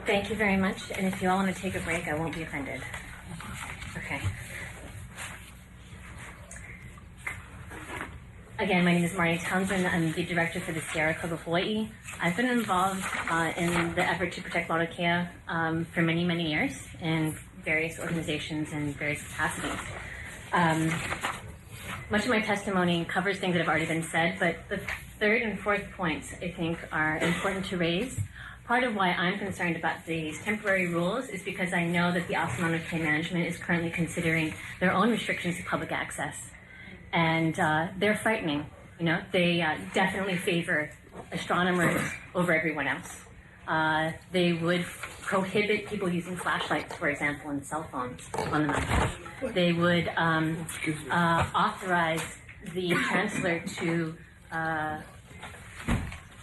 Thank you very much. And if you all want to take a break, I won't be offended. Okay. Again, my name is Marti Townsend. I'm the director for the Sierra Club of Hawaii. I've been involved in the effort to protect Mauna Kea for many, many years in various organizations and various capacities. Much of my testimony covers things that have already been said, but the third and fourth points, I think, are important to raise. Part of why I'm concerned about these temporary rules is because I know that the Office of Mauna Kea Management is currently considering their own restrictions to public access. And they're frightening. You know, they definitely favor astronomers over everyone else. They would prohibit people using flashlights, for example, and cell phones on the mountain. They would authorize the chancellor to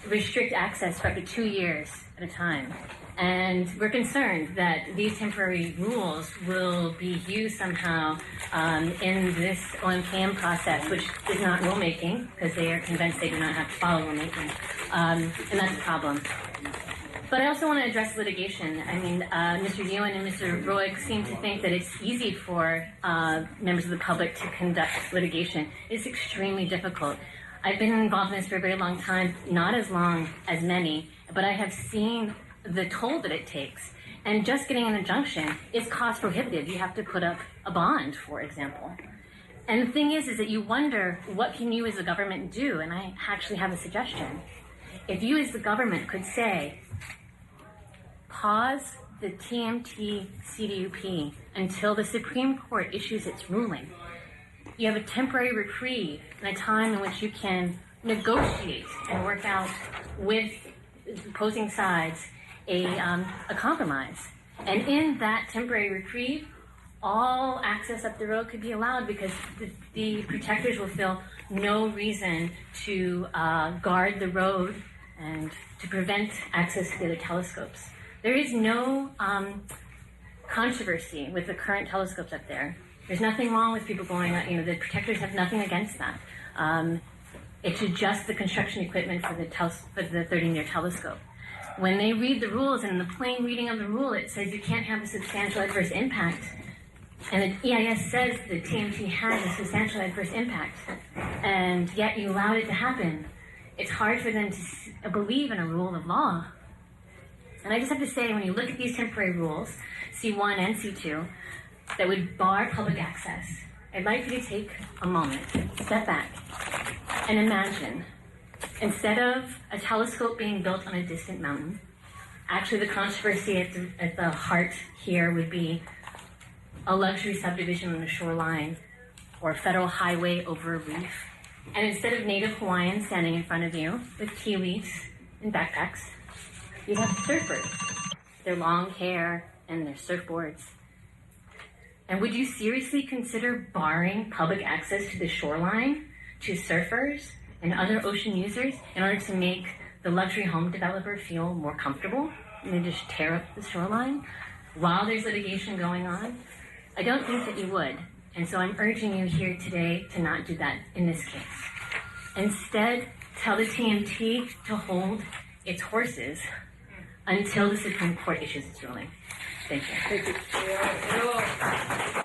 restrict access for up to 2 years at a time. And we're concerned that these temporary rules will be used somehow in this OMKM process, which is not rulemaking, because they are convinced they do not have to follow rulemaking. And that's a problem. But I also want to address litigation. I mean, Mr. Ewan and Mr. Roig seem to think that it's easy for members of the public to conduct litigation. It's extremely difficult. I've been involved in this for a very long time, not as long as many, but I have seen the toll that it takes. And just getting an injunction is cost prohibitive. You have to put up a bond, for example. And the thing is that you wonder, what can you as a government do? And I actually have a suggestion. If you as the government could say, pause the TMT CDUP until the Supreme Court issues its ruling. You have a temporary reprieve and a time in which you can negotiate and work out with opposing sides a compromise. And in that temporary reprieve, all access up the road could be allowed because the protectors will feel no reason to guard the road and to prevent access to the other telescopes. There is no controversy with the current telescopes up there. There's nothing wrong with people going, the protectors have nothing against that. It's just the construction equipment for the 30-meter telescope. When they read the rules, and in the plain reading of the rule, it says you can't have a substantial adverse impact. And the EIS says the TMT has a substantial adverse impact. And yet you allowed it to happen. It's hard for them to believe in a rule of law. And I just have to say, when you look at these temporary rules, C1 and C2, that would bar public access, I'd like you to take a moment, step back, and imagine, instead of a telescope being built on a distant mountain, actually the controversy at the heart here would be a luxury subdivision on the shoreline or a federal highway over a reef. And instead of native Hawaiians standing in front of you with kiwis and backpacks, you have surfers, their long hair and their surfboards. And would you seriously consider barring public access to the shoreline to surfers and other ocean users in order to make the luxury home developer feel more comfortable and they just tear up the shoreline while there's litigation going on? I don't think that you would. And so I'm urging you here today to not do that in this case. Instead, tell the TMT to hold its horses until the Supreme Court issues its ruling. Thank you. Thank you.